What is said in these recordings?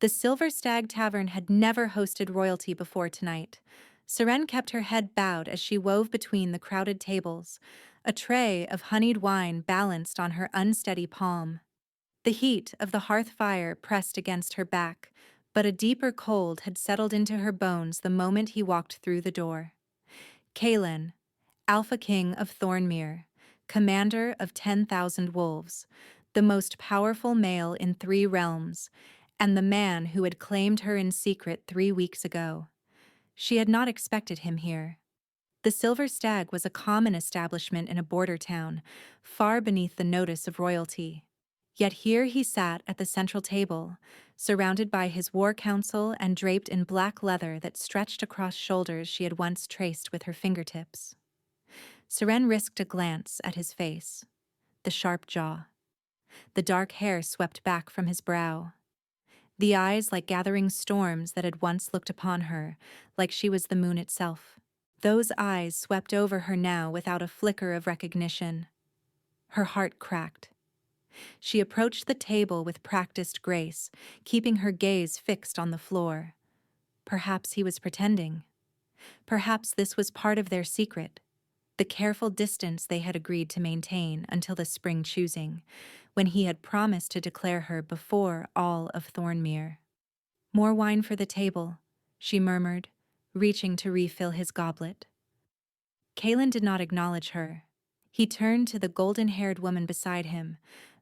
The Silver Stag Tavern had never hosted royalty before tonight. Seren kept her head bowed as she wove between the crowded tables, a tray of honeyed wine balanced on her unsteady palm. The heat of the hearth fire pressed against her back, but a deeper cold had settled into her bones the moment he walked through the door. Kaelin, Alpha King of Thornmere, commander of 10,000 wolves, the most powerful male in 3 realms, and the man who had claimed her in secret 3 weeks ago. She had not expected him here. The Silver Stag was a common establishment in a border town, far beneath the notice of royalty. Yet here he sat at the central table, surrounded by his war council and draped in black leather that stretched across shoulders she had once traced with her fingertips. Seren risked a glance at his face, the sharp jaw. The dark hair swept back from his brow. The eyes like gathering storms that had once looked upon her, like she was the moon itself. Those eyes swept over her now without a flicker of recognition. Her heart cracked. She approached the table with practiced grace, keeping her gaze fixed on the floor. Perhaps he was pretending. Perhaps this was part of their secret, the careful distance they had agreed to maintain until the spring choosing, when he had promised to declare her before all of Thornmere. "More wine for the table," she murmured, reaching to refill his goblet. Kaelin did not acknowledge her. He turned to the golden-haired woman beside him,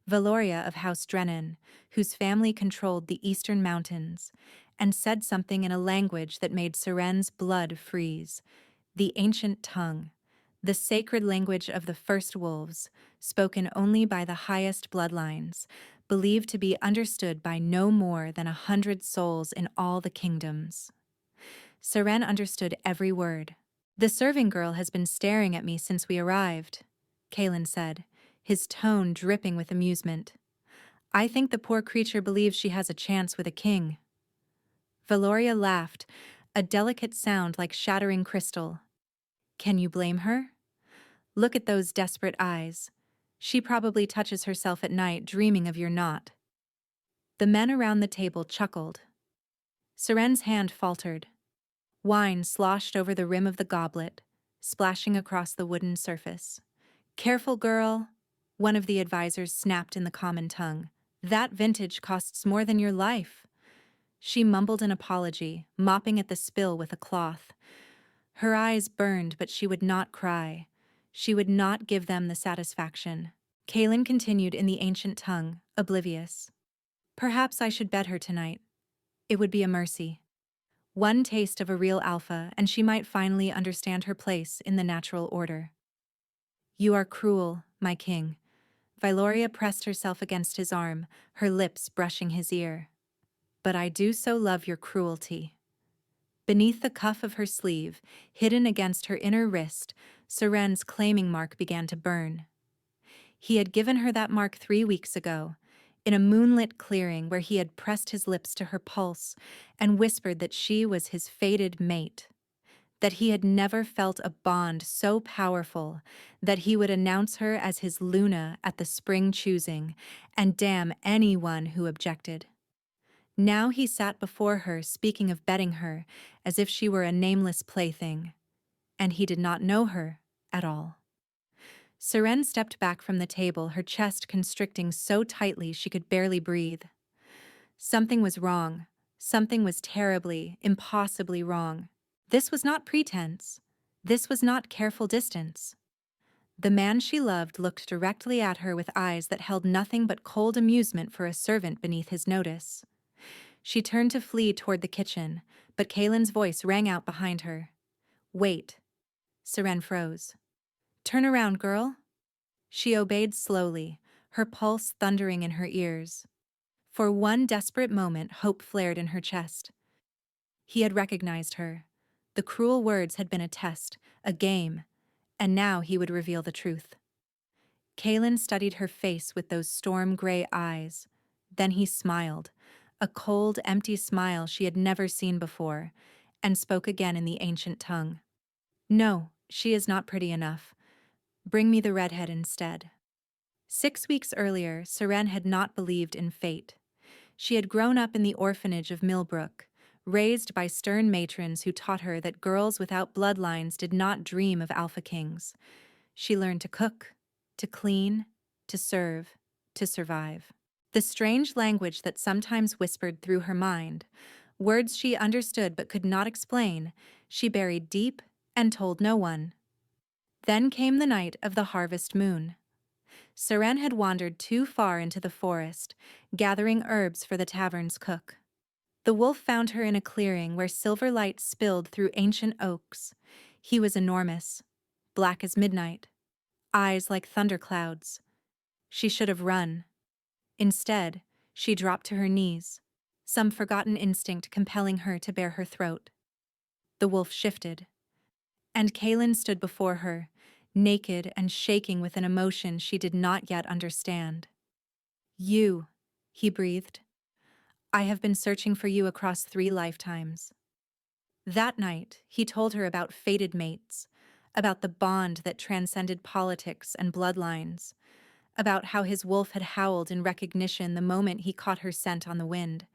Valoria of House Drennan, whose family controlled the eastern mountains, and said something in a language that made Seren's blood freeze. The ancient tongue, the sacred language of the first wolves, spoken only by the highest bloodlines, believed to be understood by no more than 100 souls in all the kingdoms. Seren understood every word. "The serving girl has been staring at me since we arrived," Kaelin said, his tone dripping with amusement. "I think the poor creature believes she has a chance with a king." Valoria laughed, a delicate sound like shattering crystal. "Can you blame her? Look at those desperate eyes. She probably touches herself at night dreaming of your knot." The men around the table chuckled. Seren's hand faltered. Wine sloshed over the rim of the goblet, splashing across the wooden surface. "Careful, girl," one of the advisors snapped in the common tongue. "That vintage costs more than your life." She mumbled an apology, mopping at the spill with a cloth. Her eyes burned, but she would not cry. She would not give them the satisfaction. Kaelin continued in the ancient tongue, oblivious. "Perhaps I should bed her tonight. It would be a mercy. One taste of a real alpha, and she might finally understand her place in the natural order." "You are cruel, my king." Valoria pressed herself against his arm, her lips brushing his ear. "But I do so love your cruelty." Beneath the cuff of her sleeve, hidden against her inner wrist, Seren's claiming mark began to burn. He had given her that mark 3 weeks ago, in a moonlit clearing where he had pressed his lips to her pulse and whispered that she was his fated mate, that he had never felt a bond so powerful that he would announce her as his Luna at the spring choosing and damn anyone who objected. Now he sat before her speaking of betting her as if she were a nameless plaything, and he did not know her at all. Seren stepped back from the table, her chest constricting so tightly she could barely breathe. Something was wrong. Something was terribly, impossibly wrong. This was not pretense. This was not careful distance. The man she loved looked directly at her with eyes that held nothing but cold amusement for a servant beneath his notice. She turned to flee toward the kitchen, but Kaelin's voice rang out behind her. "Wait." Seren froze. "Turn around, girl." She obeyed slowly, her pulse thundering in her ears. For one desperate moment, hope flared in her chest. He had recognized her. The cruel words had been a test, a game, and now he would reveal the truth. Kaelin studied her face with those storm-gray eyes. Then he smiled, a cold, empty smile she had never seen before, and spoke again in the ancient tongue. "No, she is not pretty enough. Bring me the redhead instead." 6 weeks earlier, Seren had not believed in fate. She had grown up in the orphanage of Millbrook, raised by stern matrons who taught her that girls without bloodlines did not dream of alpha kings. She learned to cook, to clean, to serve, to survive. The strange language that sometimes whispered through her mind, words she understood but could not explain, she buried deep and told no one. Then came the night of the harvest moon. Seren had wandered too far into the forest, gathering herbs for the tavern's cook. The wolf found her in a clearing where silver light spilled through ancient oaks. He was enormous, black as midnight, eyes like thunderclouds. She should have run. Instead, she dropped to her knees, some forgotten instinct compelling her to bare her throat. The wolf shifted, and Kaelin stood before her, naked and shaking with an emotion she did not yet understand. "You," he breathed. "I have been searching for you across 3 lifetimes." That night, he told her about fated mates, about the bond that transcended politics and bloodlines, about how his wolf had howled in recognition the moment he caught her scent on the wind.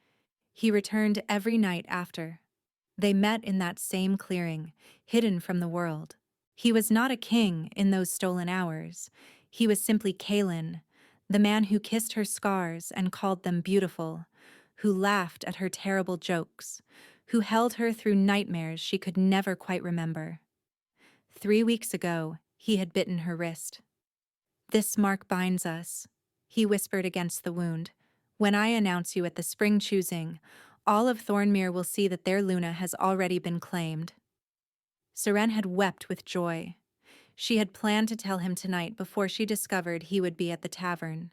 He returned every night after. They met in that same clearing, hidden from the world. He was not a king in those stolen hours. He was simply Kaelin, the man who kissed her scars and called them beautiful, who laughed at her terrible jokes, who held her through nightmares she could never quite remember. 3 weeks ago, he had bitten her wrist. "This mark binds us," he whispered against the wound. "When I announce you at the spring choosing, all of Thornmere will see that their Luna has already been claimed." Seren had wept with joy. She had planned to tell him tonight before she discovered he would be at the tavern.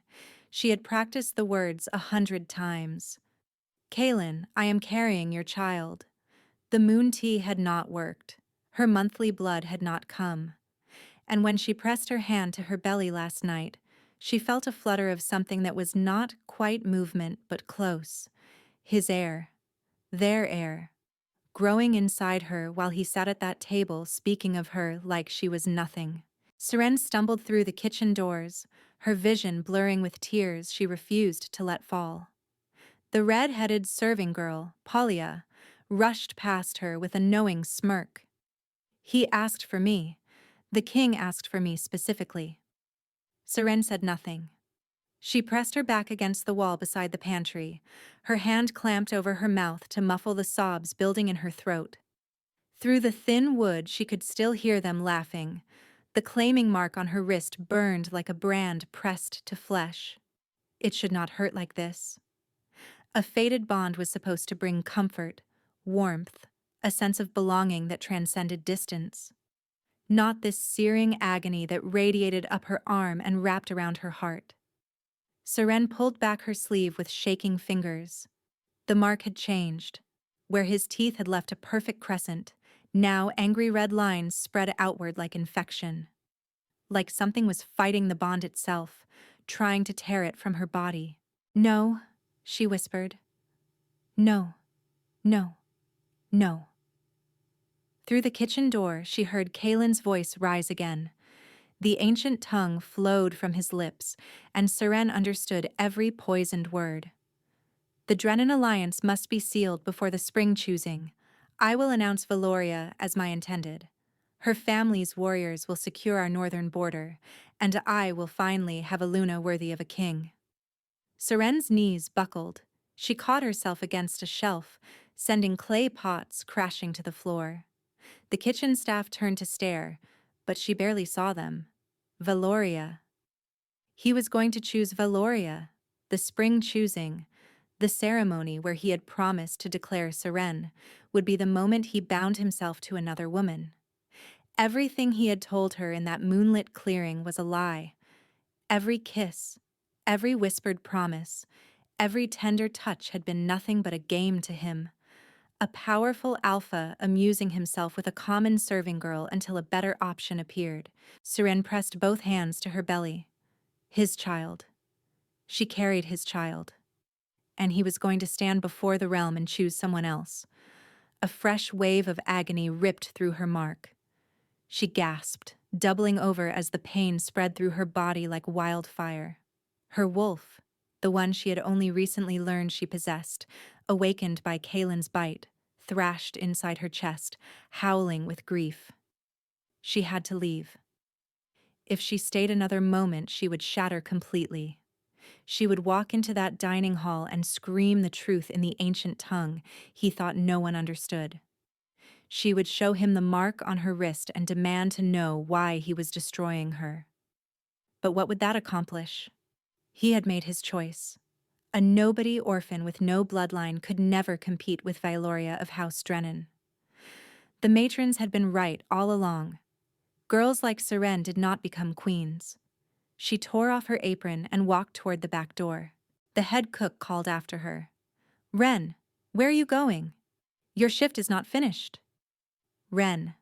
She had practiced the words 100 times. "Kaelin, I am carrying your child." The moon tea had not worked. Her monthly blood had not come. And when she pressed her hand to her belly last night, she felt a flutter of something that was not quite movement but close. His air, their air, growing inside her while he sat at that table speaking of her like she was nothing. Seren stumbled through the kitchen doors, her vision blurring with tears she refused to let fall. The red-headed serving girl, Pollia, rushed past her with a knowing smirk. "He asked for me. The king asked for me specifically." Seren said nothing. She pressed her back against the wall beside the pantry, her hand clamped over her mouth to muffle the sobs building in her throat. Through the thin wood she could still hear them laughing. The claiming mark on her wrist burned like a brand pressed to flesh. It should not hurt like this. A fated bond was supposed to bring comfort, warmth, a sense of belonging that transcended distance. Not this searing agony that radiated up her arm and wrapped around her heart. Seren pulled back her sleeve with shaking fingers. The mark had changed. Where his teeth had left a perfect crescent, now angry red lines spread outward like infection. Like something was fighting the bond itself, trying to tear it from her body. "No," she whispered. "No, no, no." Through the kitchen door, she heard Kaelin's voice rise again. The ancient tongue flowed from his lips, and Seren understood every poisoned word. "The Drennan alliance must be sealed before the spring choosing. I will announce Valoria as my intended. Her family's warriors will secure our northern border, and I will finally have a Luna worthy of a king." Seren's knees buckled. She caught herself against a shelf, sending clay pots crashing to the floor. The kitchen staff turned to stare, but she barely saw them. Valoria. He was going to choose Valoria, the spring choosing. The ceremony where he had promised to declare Seren would be the moment he bound himself to another woman. Everything he had told her in that moonlit clearing was a lie. Every kiss, every whispered promise, every tender touch had been nothing but a game to him. A powerful alpha amusing himself with a common serving girl until a better option appeared. Seren pressed both hands to her belly. His child. She carried his child. And he was going to stand before the realm and choose someone else. A fresh wave of agony ripped through her mark. She gasped, doubling over as the pain spread through her body like wildfire. Her wolf. the one she had only recently learned she possessed, awakened by Kalen's bite, thrashed inside her chest, howling with grief. She had to leave. If she stayed another moment, she would shatter completely. She would walk into that dining hall and scream the truth in the ancient tongue he thought no one understood. She would show him the mark on her wrist and demand to know why he was destroying her. But what would that accomplish? He had made his choice. A nobody orphan with no bloodline could never compete with Valoria of House Drennan. The matrons had been right all along. Girls like Seren did not become queens. She tore off her apron and walked toward the back door. The head cook called after her. "Ren, where are you going? Your shift is not finished." Ren.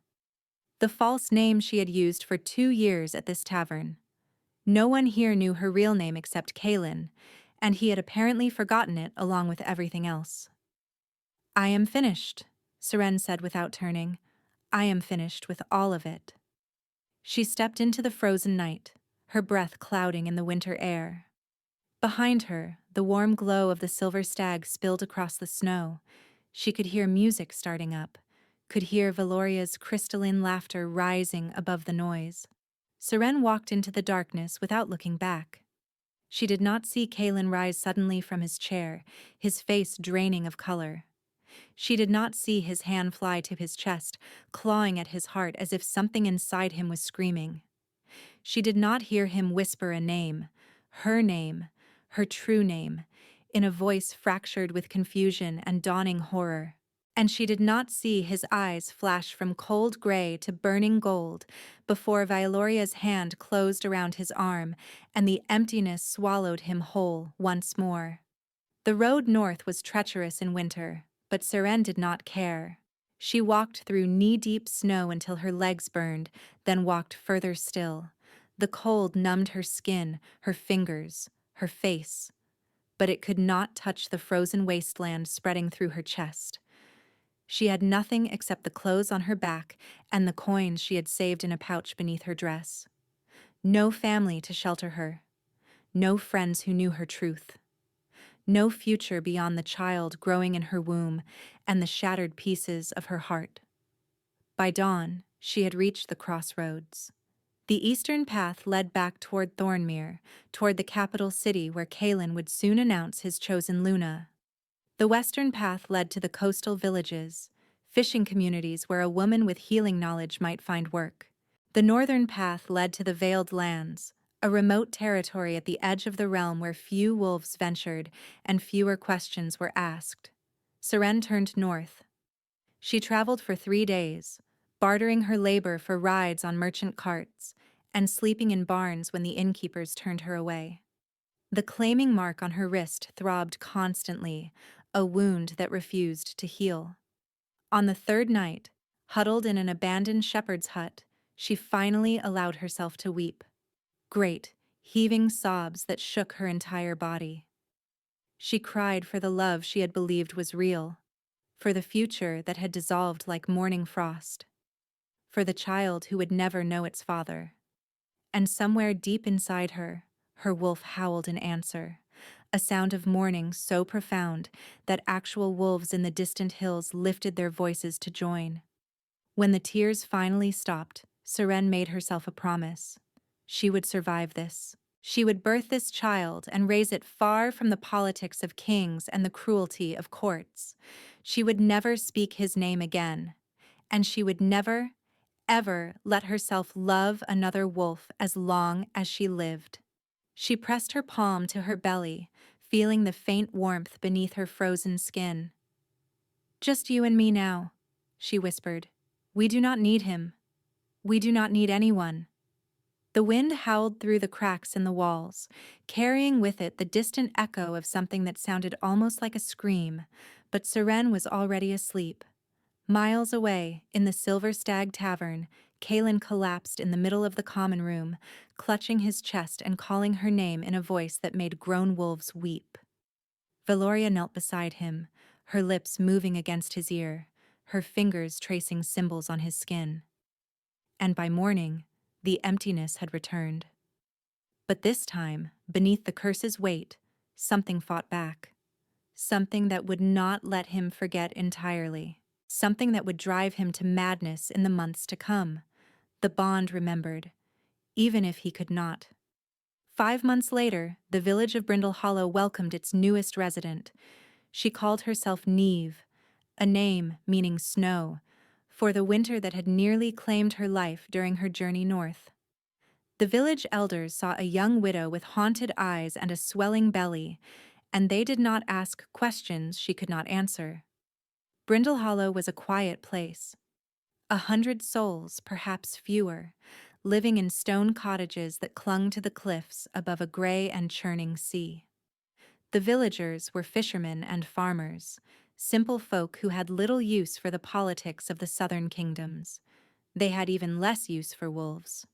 The false name she had used for 2 years at this tavern. No one here knew her real name except Kalen, and he had apparently forgotten it along with everything else. "I am finished," Seren said without turning. "I am finished with all of it." She stepped into the frozen night, her breath clouding in the winter air. Behind her, the warm glow of the silver stag spilled across the snow. She could hear music starting up, could hear Valoria's crystalline laughter rising above the noise. Seren walked into the darkness without looking back. She did not see Kalen rise suddenly from his chair, his face draining of color. She did not see his hand fly to his chest, clawing at his heart as if something inside him was screaming. She did not hear him whisper a name, her true name, in a voice fractured with confusion and dawning horror. And she did not see his eyes flash from cold gray to burning gold before Valoria's hand closed around his arm and the emptiness swallowed him whole once more. The road north was treacherous in winter, but Seren did not care. She walked through knee-deep snow until her legs burned, then walked further still. The cold numbed her skin, her fingers, her face, but it could not touch the frozen wasteland spreading through her chest. She had nothing except the clothes on her back and the coins she had saved in a pouch beneath her dress. No family to shelter her. No friends who knew her truth. No future beyond the child growing in her womb and the shattered pieces of her heart. By dawn, she had reached the crossroads. The eastern path led back toward Thornmere, toward the capital city where Kalen would soon announce his chosen Luna. The western path led to the coastal villages, fishing communities where a woman with healing knowledge might find work. The northern path led to the Veiled Lands, a remote territory at the edge of the realm where few wolves ventured and fewer questions were asked. Seren turned north. She traveled for 3 days, bartering her labor for rides on merchant carts and sleeping in barns when the innkeepers turned her away. The claiming mark on her wrist throbbed constantly, a wound that refused to heal. On the 3rd night, huddled in an abandoned shepherd's hut, she finally allowed herself to weep. Great, heaving sobs that shook her entire body. She cried for the love she had believed was real, for the future that had dissolved like morning frost, for the child who would never know its father. And somewhere deep inside her, her wolf howled in answer, a sound of mourning so profound that actual wolves in the distant hills lifted their voices to join. When the tears finally stopped, Seren made herself a promise. She would survive this. She would birth this child and raise it far from the politics of kings and the cruelty of courts. She would never speak his name again, and she would never, ever let herself love another wolf as long as she lived. She pressed her palm to her belly, feeling the faint warmth beneath her frozen skin. "Just you and me now," she whispered. "We do not need him. We do not need anyone." The wind howled through the cracks in the walls, carrying with it the distant echo of something that sounded almost like a scream, but Seren was already asleep. Miles away, in the Silver Stag Tavern, Kalen collapsed in the middle of the common room, clutching his chest and calling her name in a voice that made grown wolves weep. Valoria knelt beside him, her lips moving against his ear, her fingers tracing symbols on his skin. And by morning, the emptiness had returned. But this time, beneath the curse's weight, something fought back. Something that would not let him forget entirely. Something that would drive him to madness in the months to come. The bond remembered, even if he could not. 5 months later, the village of Brindle Hollow welcomed its newest resident. She called herself Neve, a name meaning snow, for the winter that had nearly claimed her life during her journey north. The village elders saw a young widow with haunted eyes and a swelling belly, and they did not ask questions she could not answer. Brindle Hollow was a quiet place. 100 souls, perhaps fewer, living in stone cottages that clung to the cliffs above a gray and churning sea. The villagers were fishermen and farmers, simple folk who had little use for the politics of the southern kingdoms. They had even less use for wolves.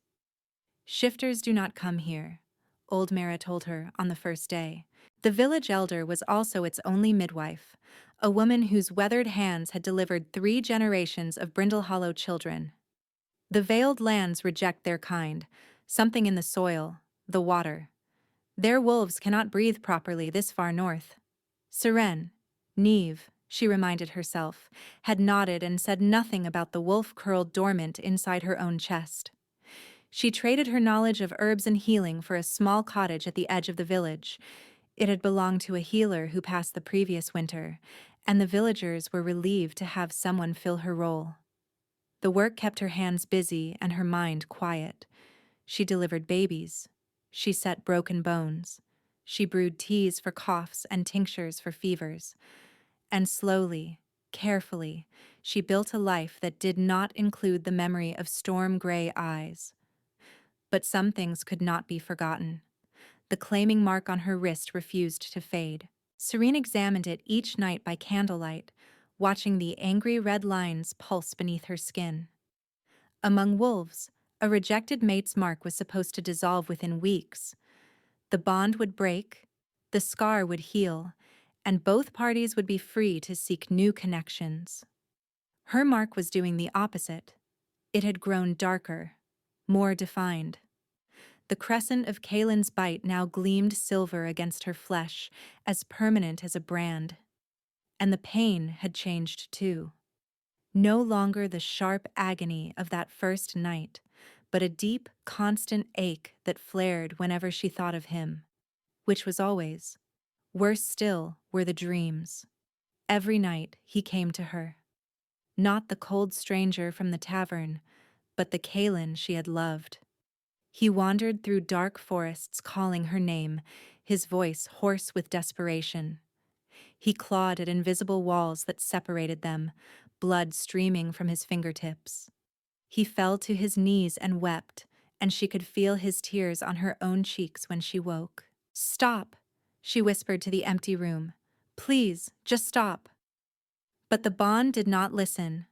"Shifters do not come here," old Mara told her on the first day. The village elder was also its only midwife, a woman whose weathered hands had delivered 3 generations of Brindle Hollow children. The veiled lands reject their kind, something in the soil, the water. Their wolves cannot breathe properly this far north. Seren, Neve, she reminded herself, had nodded and said nothing about the wolf curled dormant inside her own chest. She traded her knowledge of herbs and healing for a small cottage at the edge of the village. It had belonged to a healer who passed the previous winter, and the villagers were relieved to have someone fill her role. The work kept her hands busy and her mind quiet. She delivered babies. She set broken bones. She brewed teas for coughs and tinctures for fevers. And slowly, carefully, she built a life that did not include the memory of storm-gray eyes. But some things could not be forgotten. The claiming mark on her wrist refused to fade. Serene examined it each night by candlelight, watching the angry red lines pulse beneath her skin. Among wolves, a rejected mate's mark was supposed to dissolve within weeks. The bond would break, the scar would heal, and both parties would be free to seek new connections. Her mark was doing the opposite. It had grown darker, more defined. The crescent of Kaylin's bite now gleamed silver against her flesh, as permanent as a brand. And the pain had changed too. No longer the sharp agony of that first night, but a deep, constant ache that flared whenever she thought of him. Which was always. Worse still were the dreams. Every night he came to her. Not the cold stranger from the tavern, but the Kaylin she had loved. He wandered through dark forests calling her name, his voice hoarse with desperation. He clawed at invisible walls that separated them, blood streaming from his fingertips. He fell to his knees and wept, and she could feel his tears on her own cheeks when she woke. "Stop," she whispered to the empty room. "Please, just stop." But the bond did not listen,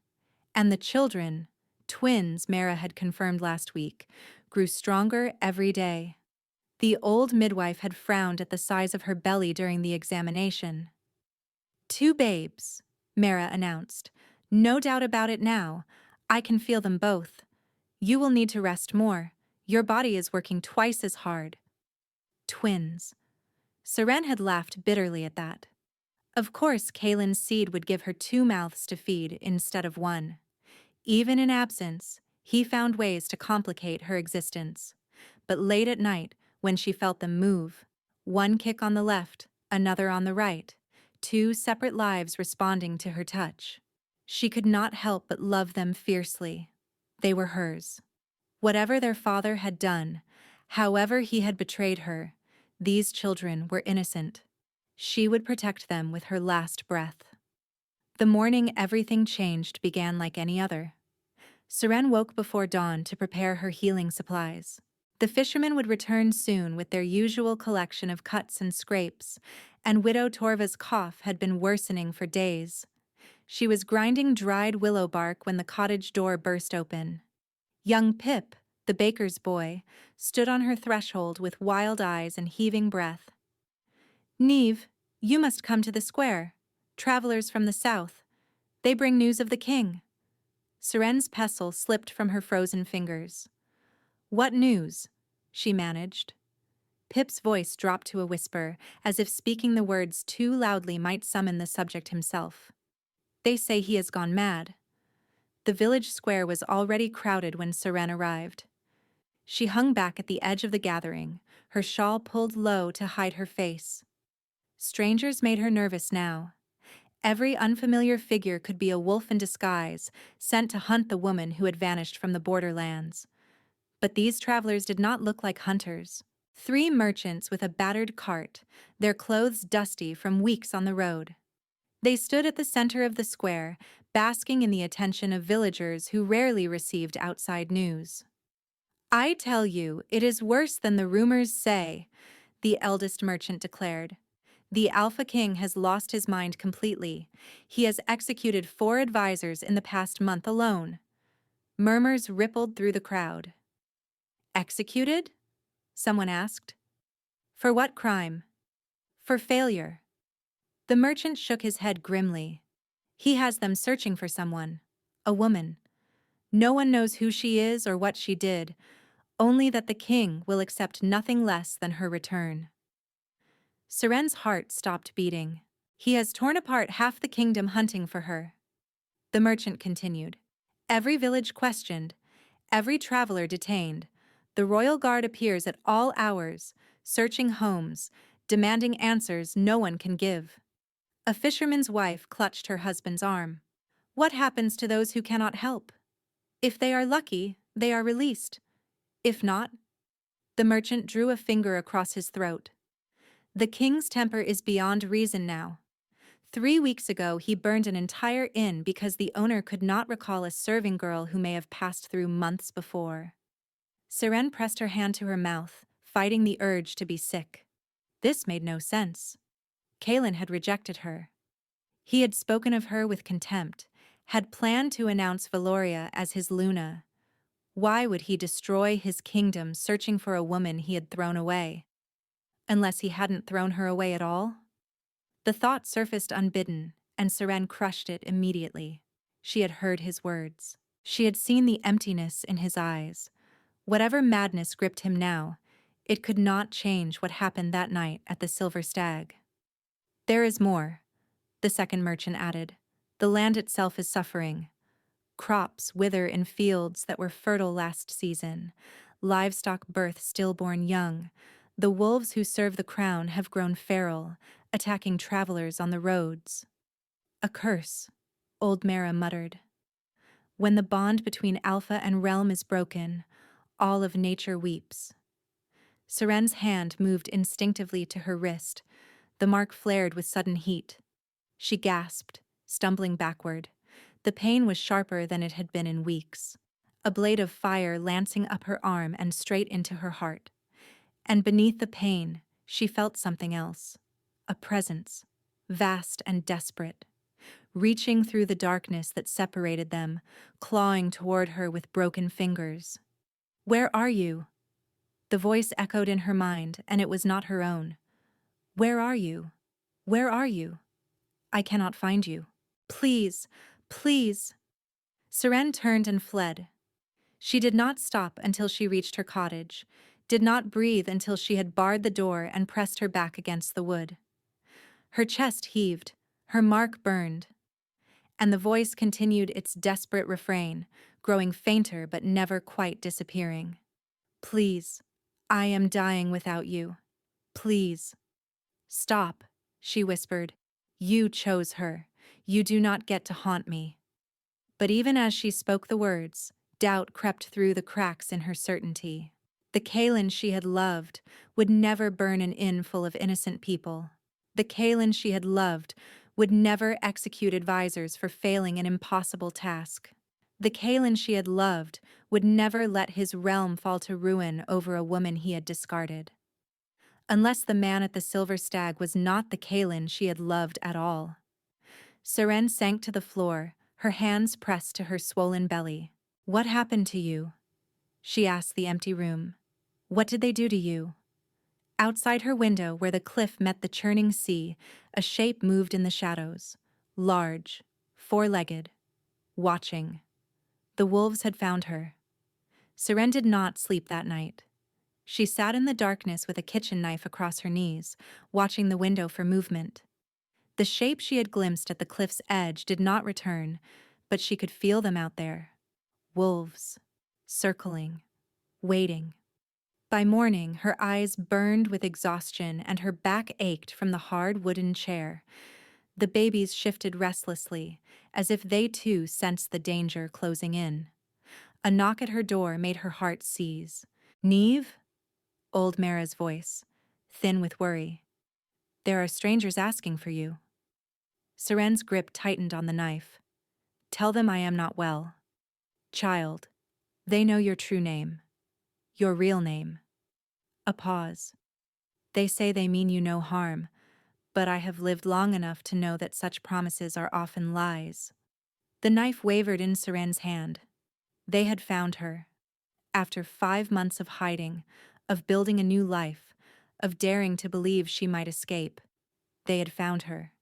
and the children, twins Mara had confirmed last week, grew stronger every day. The old midwife had frowned at the size of her belly during the examination. "2 babes," Mara announced. "No doubt about it now. I can feel them both. You will need to rest more. Your body is working twice as hard." Twins. Seren had laughed bitterly at that. Of course, Kaylin's seed would give her 2 mouths to feed instead of 1. Even in absence, he found ways to complicate her existence. But late at night, when she felt them move, one kick on the left, another on the right, 2 separate lives responding to her touch, she could not help but love them fiercely. They were hers. Whatever their father had done, however he had betrayed her, these children were innocent. She would protect them with her last breath. The morning everything changed began like any other. Seren woke before dawn to prepare her healing supplies. The fishermen would return soon with their usual collection of cuts and scrapes, and Widow Torva's cough had been worsening for days. She was grinding dried willow bark when the cottage door burst open. Young Pip, the baker's boy, stood on her threshold with wild eyes and heaving breath. "Neve, you must come to the square. Travelers from the south. They bring news of the king." Seren's pestle slipped from her frozen fingers. "What news?" she managed. Pip's voice dropped to a whisper, as if speaking the words too loudly might summon the subject himself. They say he has gone mad. The village square was already crowded when Seren arrived. She hung back at the edge of the gathering, her shawl pulled low to hide her face. Strangers made her nervous now. Every unfamiliar figure could be a wolf in disguise, sent to hunt the woman who had vanished from the borderlands. But these travelers did not look like hunters. 3 merchants with a battered cart, their clothes dusty from weeks on the road. They stood at the center of the square, basking in the attention of villagers who rarely received outside news. "I tell you, it is worse than the rumors say," the eldest merchant declared. "The Alpha King has lost his mind completely. He has executed 4 advisors in the past month alone." Murmurs rippled through the crowd. "Executed?" someone asked. "For what crime?" "For failure." The merchant shook his head grimly. "He has them searching for someone. A woman. No one knows who she is or what she did, only that the king will accept nothing less than her return." Seren's heart stopped beating. "He has torn apart half the kingdom hunting for her." The merchant continued. "Every village questioned, every traveler detained. The royal guard appears at all hours, searching homes, demanding answers no one can give." A fisherman's wife clutched her husband's arm. "What happens to those who cannot help? If they are lucky, they are released. If not—" The merchant drew a finger across his throat. "The king's temper is beyond reason now. 3 weeks ago he burned an entire inn because the owner could not recall a serving girl who may have passed through months before." Seren pressed her hand to her mouth, fighting the urge to be sick. This made no sense. Kaelin had rejected her. He had spoken of her with contempt, had planned to announce Valoria as his Luna. Why would he destroy his kingdom searching for a woman he had thrown away? Unless he hadn't thrown her away at all? The thought surfaced unbidden, and Seren crushed it immediately. She had heard his words. She had seen the emptiness in his eyes. Whatever madness gripped him now, it could not change what happened that night at the Silver Stag. "There is more," the second merchant added. "The land itself is suffering. Crops wither in fields that were fertile last season. Livestock birth stillborn young. The wolves who serve the crown have grown feral, attacking travelers on the roads." "A curse," old Mara muttered. "When the bond between Alpha and Realm is broken, all of nature weeps." Seren's hand moved instinctively to her wrist. The mark flared with sudden heat. She gasped, stumbling backward. The pain was sharper than it had been in weeks. A blade of fire lancing up her arm and straight into her heart. And beneath the pain, she felt something else. A presence, vast and desperate, reaching through the darkness that separated them, clawing toward her with broken fingers. "Where are you?" The voice echoed in her mind, and it was not her own. "Where are you? Where are you? I cannot find you. Please, please." Seren turned and fled. She did not stop until she reached her cottage, did not breathe until she had barred the door and pressed her back against the wood. Her chest heaved, her mark burned, and the voice continued its desperate refrain, growing fainter but never quite disappearing. "Please, I am dying without you. Please." "Stop," she whispered. "You chose her. You do not get to haunt me." But even as she spoke the words, doubt crept through the cracks in her certainty. The Kaelin she had loved would never burn an inn full of innocent people. The Kaelin she had loved would never execute advisors for failing an impossible task. The Kaelin she had loved would never let his realm fall to ruin over a woman he had discarded. Unless the man at the Silver Stag was not the Kaelin she had loved at all. Seren sank to the floor, her hands pressed to her swollen belly. "What happened to you?" she asked the empty room. "What did they do to you?" Outside her window, where the cliff met the churning sea, a shape moved in the shadows. Large, 4-legged, watching. The wolves had found her. Seren did not sleep that night. She sat in the darkness with a kitchen knife across her knees, watching the window for movement. The shape she had glimpsed at the cliff's edge did not return, but she could feel them out there. Wolves. Circling. Waiting. By morning, her eyes burned with exhaustion and her back ached from the hard wooden chair. The babies shifted restlessly, as if they too sensed the danger closing in. A knock at her door made her heart seize. "Neve?" Old Mara's voice, thin with worry. "There are strangers asking for you." Seren's grip tightened on the knife. "Tell them I am not well." "Child, they know your true name. Your real name." A pause. "They say they mean you no harm, but I have lived long enough to know that such promises are often lies." The knife wavered in Seren's hand. They had found her. After 5 months of hiding, of building a new life, of daring to believe she might escape, they had found her.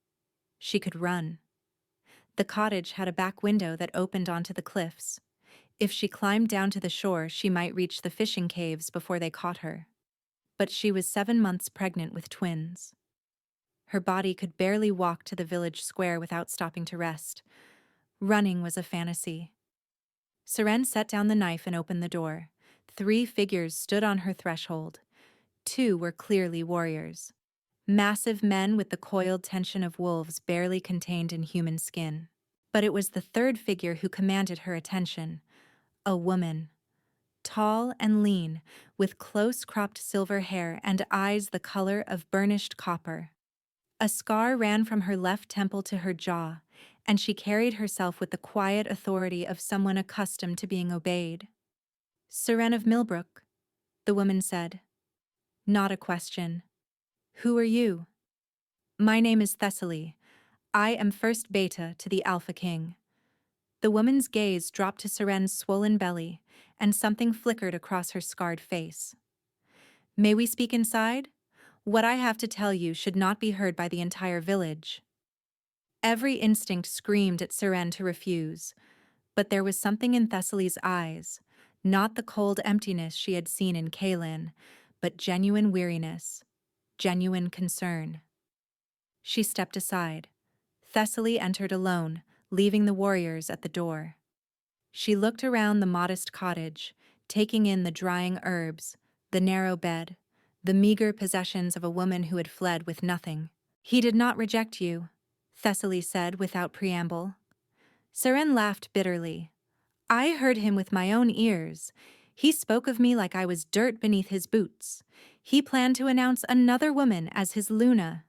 She could run. The cottage had a back window that opened onto the cliffs. If she climbed down to the shore, she might reach the fishing caves before they caught her. But she was 7 months pregnant with twins. Her body could barely walk to the village square without stopping to rest. Running was a fantasy. Seren set down the knife and opened the door. 3 figures stood on her threshold. 2 were clearly warriors. Massive men with the coiled tension of wolves barely contained in human skin. But it was the 3rd figure who commanded her attention. A woman. Tall and lean, with close-cropped silver hair and eyes the color of burnished copper. A scar ran from her left temple to her jaw, and she carried herself with the quiet authority of someone accustomed to being obeyed. "Seren of Millbrook," the woman said. Not a question. "Who are you?" "My name is Thessaly. I am first beta to the Alpha King." The woman's gaze dropped to Seren's swollen belly, and something flickered across her scarred face. "May we speak inside? What I have to tell you should not be heard by the entire village." Every instinct screamed at Seren to refuse, but there was something in Thessaly's eyes, not the cold emptiness she had seen in Kaelin, but genuine weariness, genuine concern. She stepped aside. Thessaly entered alone, leaving the warriors at the door. She looked around the modest cottage, taking in the drying herbs, the narrow bed, the meager possessions of a woman who had fled with nothing. "He did not reject you," Thessaly said without preamble. Seren laughed bitterly. "I heard him with my own ears. He spoke of me like I was dirt beneath his boots. He planned to announce another woman as his Luna."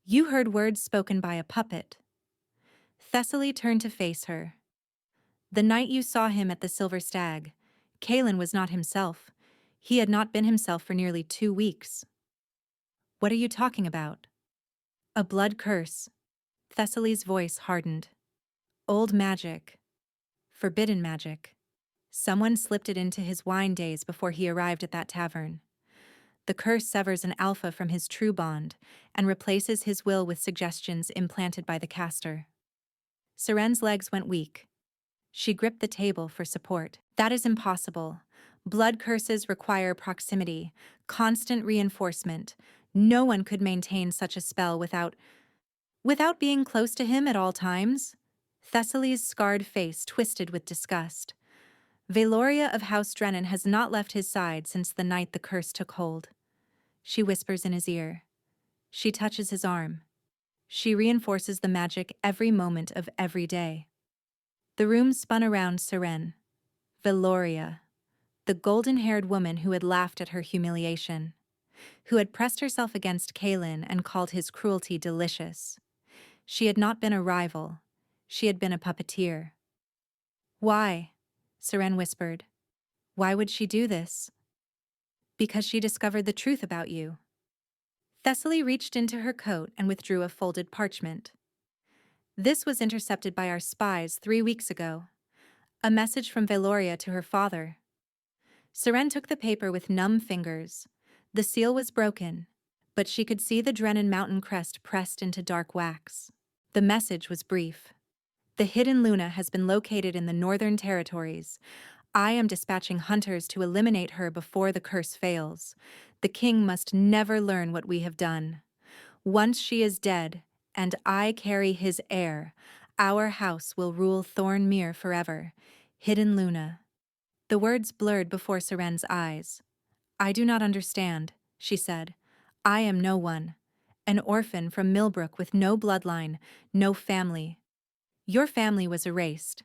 "You heard words spoken by a puppet." Thessaly turned to face her. "The night you saw him at the Silver Stag, Kaelin was not himself. He had not been himself for nearly 2 weeks." "What are you talking about?" "A blood curse." Thessaly's voice hardened. "Old magic. Forbidden magic. Someone slipped it into his wine days before he arrived at that tavern. The curse severs an alpha from his true bond and replaces his will with suggestions implanted by the caster." Seren's legs went weak. She gripped the table for support. "That is impossible. Blood curses require proximity, constant reinforcement. No one could maintain such a spell without being close to him at all times." Thessaly's scarred face twisted with disgust. "Valoria of House Drennan has not left his side since the night the curse took hold." She whispers in his ear. She touches his arm. She reinforces the magic every moment of every day. The room spun around Seren. Valoria, the golden-haired woman who had laughed at her humiliation, who had pressed herself against Kaelin and called his cruelty delicious. She had not been a rival. She had been a puppeteer. "Why?" Seren whispered. "Why would she do this?" "Because she discovered the truth about you." Thessaly reached into her coat and withdrew a folded parchment. "This was intercepted by our spies 3 weeks ago. A message from Valoria to her father." Seren took the paper with numb fingers. The seal was broken, but she could see the Drennan mountain crest pressed into dark wax. The message was brief. "The hidden Luna has been located in the Northern Territories. I am dispatching hunters to eliminate her before the curse fails. The king must never learn what we have done. Once she is dead, and I carry his heir, our house will rule Thornmere forever. Hidden Luna. The words blurred before Seren's eyes. I do not understand, she said. I am no one. An orphan from Millbrook with no bloodline, no family. Your family was erased.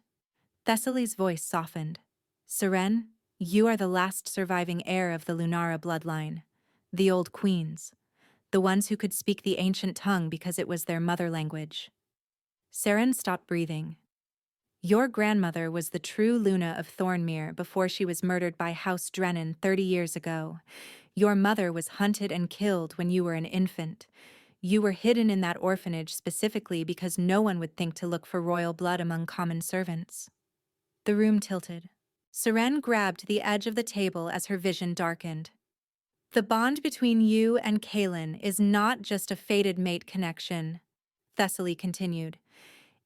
Thessaly's voice softened. Seren, you are the last surviving heir of the Lunara bloodline. The old queens. The ones who could speak the ancient tongue because it was their mother language. Seren stopped breathing. Your grandmother was the true Luna of Thornmere before she was murdered by House Drennan 30 years ago. Your mother was hunted and killed when you were an infant. You were hidden in that orphanage specifically because no one would think to look for royal blood among common servants. The room tilted. Seren grabbed the edge of the table as her vision darkened. The bond between you and Kaelin is not just a fated mate connection, Thessaly continued.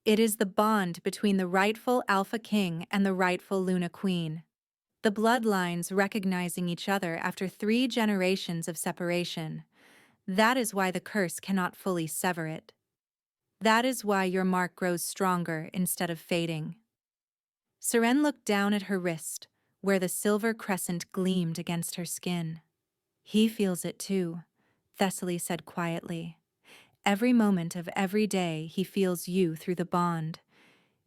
It is the bond between the rightful Alpha King and the rightful Luna Queen. The bloodlines recognizing each other after 3 generations of separation. That is why the curse cannot fully sever it. That is why your mark grows stronger instead of fading. Seren looked down at her wrist, where the silver crescent gleamed against her skin. He feels it too, Thessaly said quietly. Every moment of every day he feels you through the bond.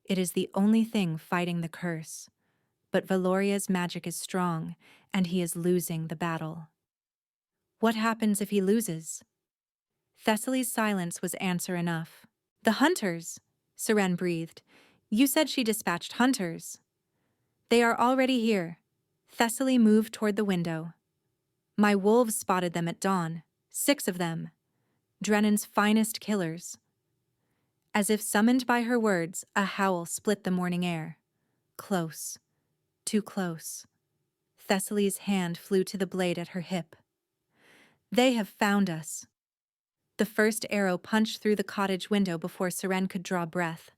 It is the only thing fighting the curse. But Valoria's magic is strong, and he is losing the battle. What happens if he loses? Thessaly's silence was answer enough. The hunters, Seren breathed. You said she dispatched hunters. They are already here. Thessaly moved toward the window. My wolves spotted them at dawn, 6 of them. Drennan's finest killers. As if summoned by her words, a howl split the morning air. Close. Too close. Thessaly's hand flew to the blade at her hip. They have found us. The first arrow punched through the cottage window before Seren could draw breath.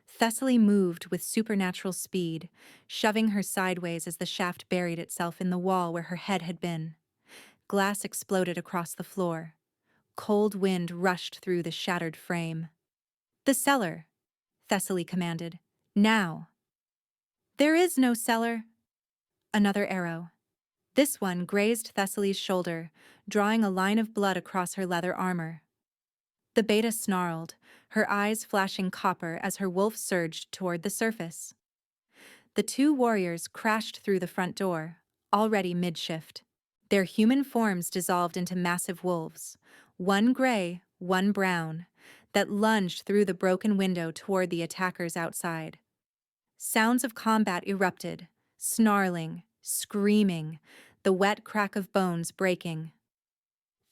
Thessaly moved with supernatural speed, shoving her sideways as the shaft buried itself in the wall where her head had been. Glass exploded across the floor. Cold wind rushed through the shattered frame. The cellar, Thessaly commanded. Now. There is no cellar. Another arrow. This one grazed Thessaly's shoulder, drawing a line of blood across her leather armor. The beta snarled, her eyes flashing copper as her wolf surged toward the surface. The 2 warriors crashed through the front door, already mid-shift. Their human forms dissolved into massive wolves, one gray, one brown, that lunged through the broken window toward the attackers outside. Sounds of combat erupted, snarling, screaming, the wet crack of bones breaking.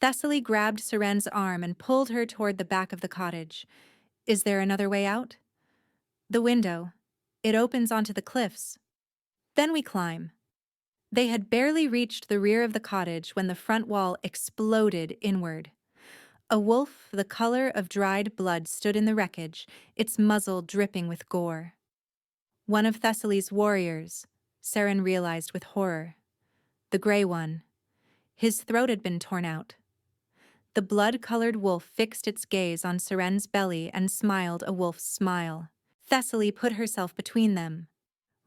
Thessaly grabbed Seren's arm and pulled her toward the back of the cottage. Is there another way out? The window. It opens onto the cliffs. Then we climb. They had barely reached the rear of the cottage when the front wall exploded inward. A wolf the color of dried blood stood in the wreckage, its muzzle dripping with gore. One of Thessaly's warriors, Seren realized with horror. The gray one. His throat had been torn out. The blood-colored wolf fixed its gaze on Seren's belly and smiled a wolf's smile. Thessaly put herself between them.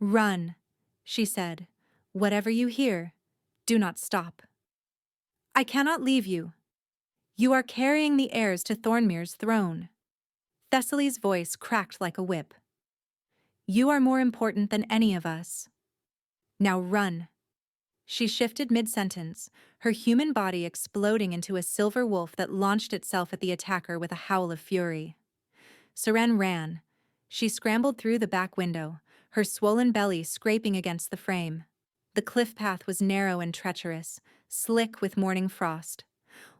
Run, she said. Whatever you hear, do not stop. I cannot leave you. You are carrying the heirs to Thornmere's throne. Thessaly's voice cracked like a whip. You are more important than any of us. Now run. She shifted mid-sentence, her human body exploding into a silver wolf that launched itself at the attacker with a howl of fury. Seren ran. She scrambled through the back window, her swollen belly scraping against the frame. The cliff path was narrow and treacherous, slick with morning frost.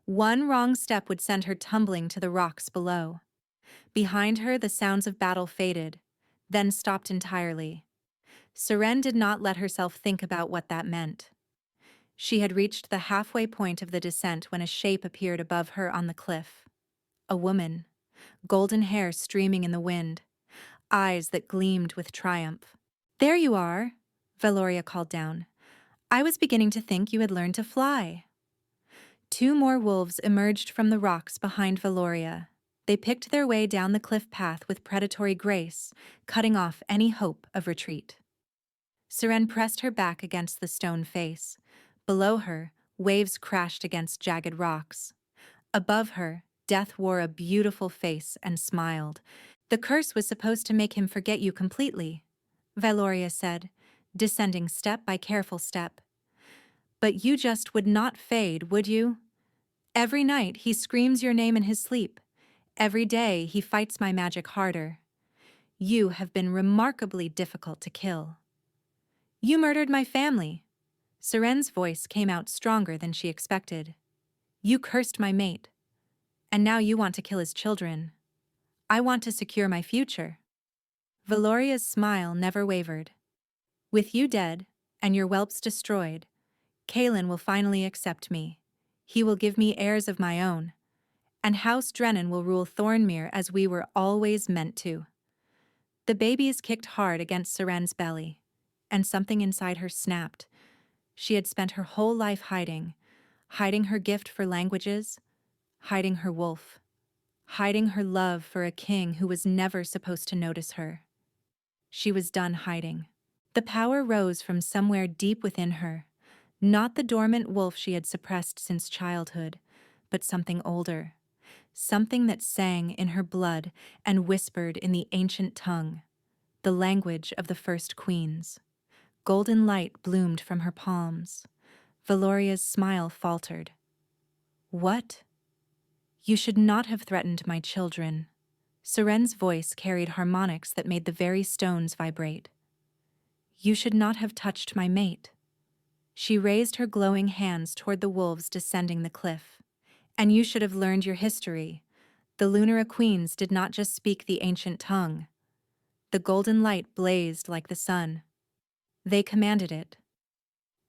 One wrong step would send her tumbling to the rocks below. Behind her, the sounds of battle faded, then stopped entirely. Seren did not let herself think about what that meant. She had reached the halfway point of the descent when a shape appeared above her on the cliff. A woman, golden hair streaming in the wind, eyes that gleamed with triumph. There you are, Valoria called down. I was beginning to think you had learned to fly. Two more wolves emerged from the rocks behind Valoria. They picked their way down the cliff path with predatory grace, cutting off any hope of retreat. Seren pressed her back against the stone face. Below her, waves crashed against jagged rocks. Above her, Death wore a beautiful face and smiled. The curse was supposed to make him forget you completely, Valoria said, descending step by careful step. But you just would not fade, would you? Every night he screams your name in his sleep. Every day he fights my magic harder. You have been remarkably difficult to kill. You murdered my family. Seren's voice came out stronger than she expected. You cursed my mate. And now you want to kill his children. I want to secure my future. Valoria's smile never wavered. With you dead, and your whelps destroyed, Kaelin will finally accept me. He will give me heirs of my own. And House Drennan will rule Thornmere as we were always meant to. The babies kicked hard against Seren's belly, and something inside her snapped. She had spent her whole life hiding her gift for languages, hiding her wolf, hiding her love for a king who was never supposed to notice her. She was done hiding. The power rose from somewhere deep within her, not the dormant wolf she had suppressed since childhood, but something older, something that sang in her blood and whispered in the ancient tongue, the language of the first queens. Golden light bloomed from her palms. Valoria's smile faltered. What? You should not have threatened my children. Seren's voice carried harmonics that made the very stones vibrate. You should not have touched my mate. She raised her glowing hands toward the wolves descending the cliff. And you should have learned your history. The Lunara queens did not just speak the ancient tongue. The golden light blazed like the sun. They commanded it.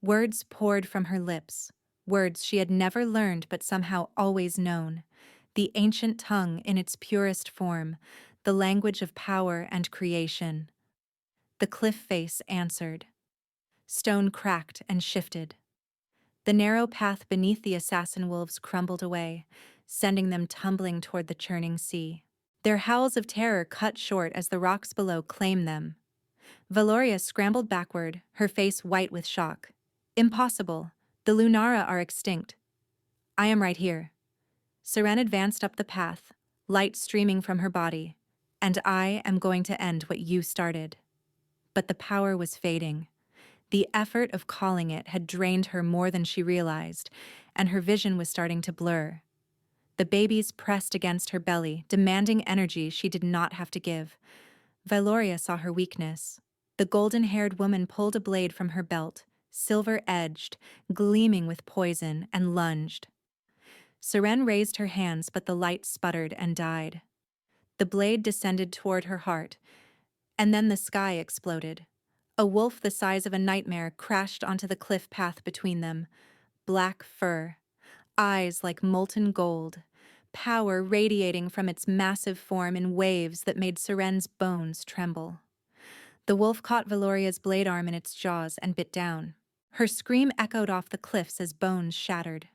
Words poured from her lips, words she had never learned but somehow always known. The ancient tongue in its purest form, the language of power and creation. The cliff face answered. Stone cracked and shifted. The narrow path beneath the assassin wolves crumbled away, sending them tumbling toward the churning sea. Their howls of terror cut short as the rocks below claimed them. Valoria scrambled backward, her face white with shock. Impossible. The Lunara are extinct. I am right here. Seren advanced up the path, light streaming from her body. And I am going to end what you started. But the power was fading. The effort of calling it had drained her more than she realized, and her vision was starting to blur. The babies pressed against her belly, demanding energy she did not have to give. Valoria saw her weakness. The golden-haired woman pulled a blade from her belt, silver-edged, gleaming with poison, and lunged. Seren raised her hands, but the light sputtered and died. The blade descended toward her heart, and then the sky exploded. A wolf the size of a nightmare crashed onto the cliff path between them. Black fur, eyes like molten gold, power radiating from its massive form in waves that made Seren's bones tremble. The wolf caught Valoria's blade arm in its jaws and bit down. Her scream echoed off the cliffs as bones shattered.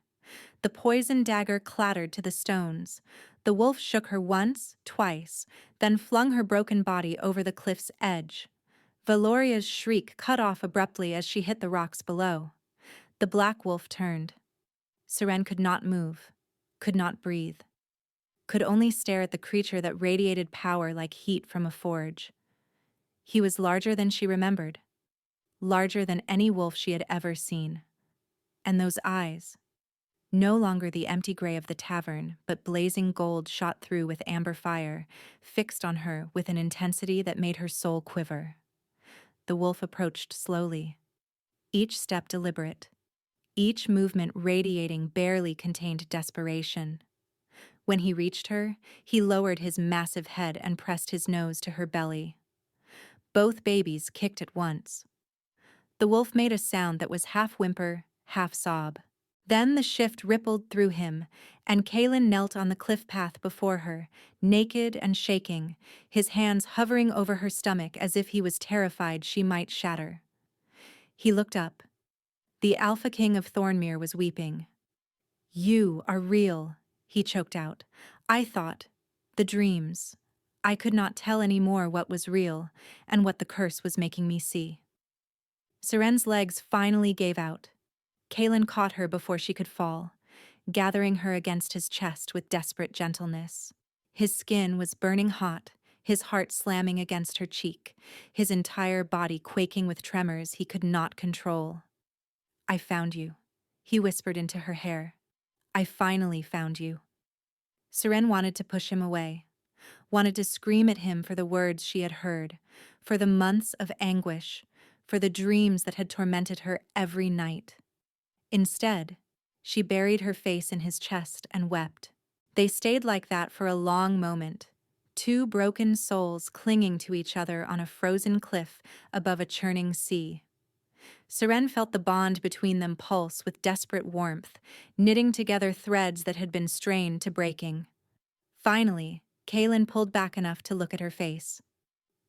The poison dagger clattered to the stones. The wolf shook her once, twice, then flung her broken body over the cliff's edge. Valoria's shriek cut off abruptly as she hit the rocks below. The black wolf turned. Seren could not move, could not breathe, could only stare at the creature that radiated power like heat from a forge. He was larger than she remembered, larger than any wolf she had ever seen. And those eyes, no longer the empty gray of the tavern, but blazing gold shot through with amber fire, fixed on her with an intensity that made her soul quiver. The wolf approached slowly, each step deliberate, each movement radiating barely contained desperation. When he reached her, he lowered his massive head and pressed his nose to her belly. Both babies kicked at once. The wolf made a sound that was half whimper, half sob. Then the shift rippled through him, and Kaelin knelt on the cliff path before her, naked and shaking, his hands hovering over her stomach as if he was terrified she might shatter. He looked up. The Alpha King of Thornmere was weeping. "You are real," he choked out. "I thought, the dreams. I could not tell any more what was real and what the curse was making me see." Seren's legs finally gave out. Kalen caught her before she could fall, gathering her against his chest with desperate gentleness. His skin was burning hot, his heart slamming against her cheek, his entire body quaking with tremors he could not control. "I found you," he whispered into her hair. "I finally found you." Seren wanted to push him away, wanted to scream at him for the words she had heard, for the months of anguish, for the dreams that had tormented her every night. Instead, she buried her face in his chest and wept. They stayed like that for a long moment, two broken souls clinging to each other on a frozen cliff above a churning sea. Seren felt the bond between them pulse with desperate warmth, knitting together threads that had been strained to breaking. Finally, Kalen pulled back enough to look at her face.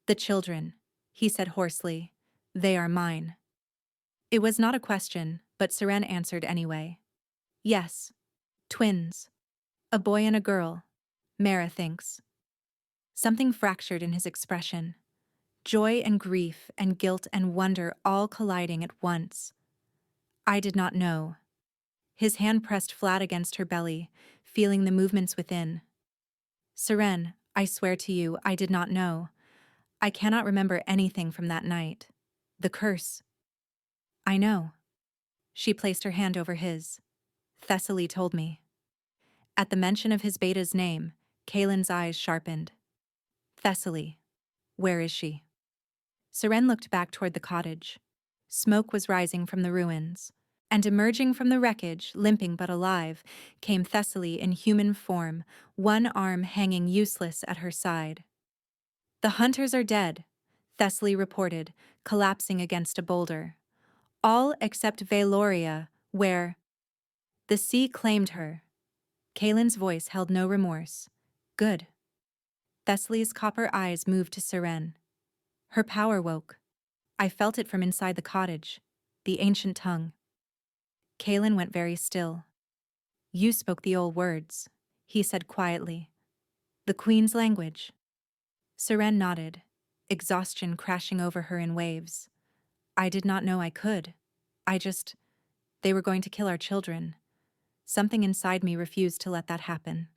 "The children," he said hoarsely. "They are mine." It was not a question, but Seren answered anyway. "Yes. Twins. A boy and a girl. Mara thinks." Something fractured in his expression. Joy and grief and guilt and wonder all colliding at once. "I did not know." His hand pressed flat against her belly, feeling the movements within. "Seren, I swear to you, I did not know. I cannot remember anything from that night. The curse." "I know." She placed her hand over his. "Thessaly told me." At the mention of his beta's name, Kalen's eyes sharpened. "Thessaly. Where is she?" Seren looked back toward the cottage. Smoke was rising from the ruins, and emerging from the wreckage, limping but alive, came Thessaly in human form, one arm hanging useless at her side. "The hunters are dead," Thessaly reported, collapsing against a boulder. "All except Valoria, where—" "The sea claimed her." Kalen's voice held no remorse. "Good." Thessaly's copper eyes moved to Seren. Her power woke. I felt it from inside the cottage, the ancient tongue. Kalen went very still. "You spoke the old words," he said quietly. "The Queen's language." Seren nodded, exhaustion crashing over her in waves. "I did not know I could. They were going to kill our children. Something inside me refused to let that happen."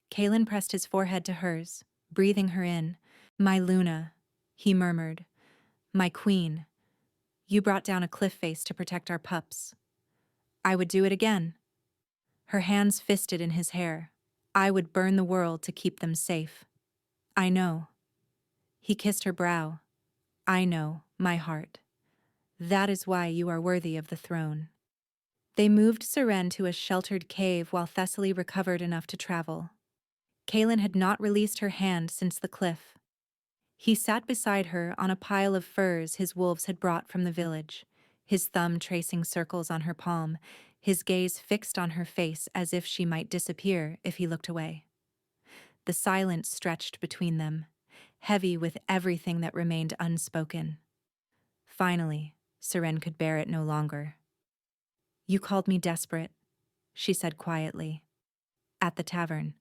Kalen pressed his forehead to hers, breathing her in. "My Luna," he murmured. "My queen. You brought down a cliff face to protect our pups. I would do it again." Her hands fisted in his hair. "I would burn the world to keep them safe." "I know." He kissed her brow. "I know, my heart. That is why you are worthy of the throne." They moved Seren to a sheltered cave while Thessaly recovered enough to travel. Kalen had not released her hand since the cliff. He sat beside her on a pile of furs his wolves had brought from the village, his thumb tracing circles on her palm, his gaze fixed on her face as if she might disappear if he looked away. The silence stretched between them, heavy with everything that remained unspoken. Finally, Seren could bear it no longer. "You called me desperate," she said quietly. "At the tavern.